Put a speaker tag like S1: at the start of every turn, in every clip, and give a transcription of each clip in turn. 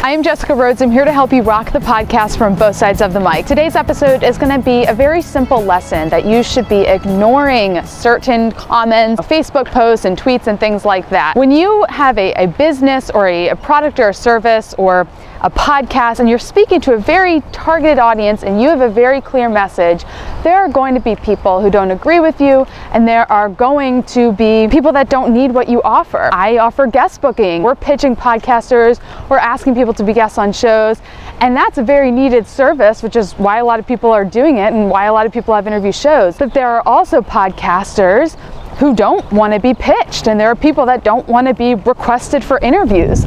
S1: I'm Jessica Rhodes. I'm here to help you rock the podcast from both sides of the mic. Today's episode is going to be a very simple lesson that you should be ignoring certain comments, Facebook posts and tweets and things like that. When you have a business or a product or a service or a podcast and you're speaking to a very targeted audience and you have a very clear message, there are going to be people who don't agree with you, and there are going to be people that don't need what you offer. I offer guest booking. We're pitching podcasters, we're asking people to be guests on shows, and that's a very needed service, which is why a lot of people are doing it and why a lot of people have interview shows. But there are also podcasters who don't want to be pitched, and there are people that don't want to be requested for interviews.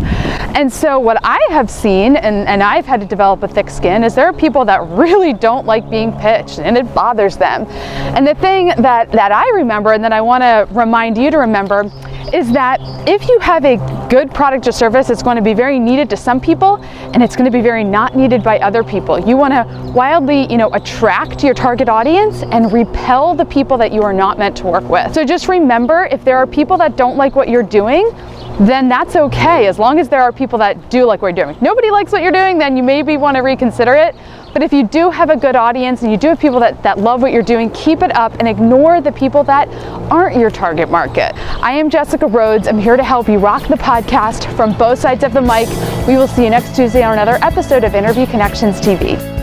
S1: And so what I have seen, and I've had to develop a thick skin, is there are people that really don't like being pitched and it bothers them. And the thing that I remember and that I want to remind you to remember is that if you have a good product or service, it's going to be very needed to some people and it's going to be very not needed by other people. You want to wildly, attract your target audience and repel the people that you are not meant to work with. So just remember, if there are people that don't like what you're doing, then that's okay, as long as there are people that do like what you're doing. If nobody likes what you're doing, then you maybe want to reconsider it. But if you do have a good audience and you do have people that love what you're doing, keep it up and ignore the people that aren't your target market. I am Jessica Rhodes. I'm here to help you rock the podcast from both sides of the mic. We will see you next Tuesday on another episode of Interview Connections TV.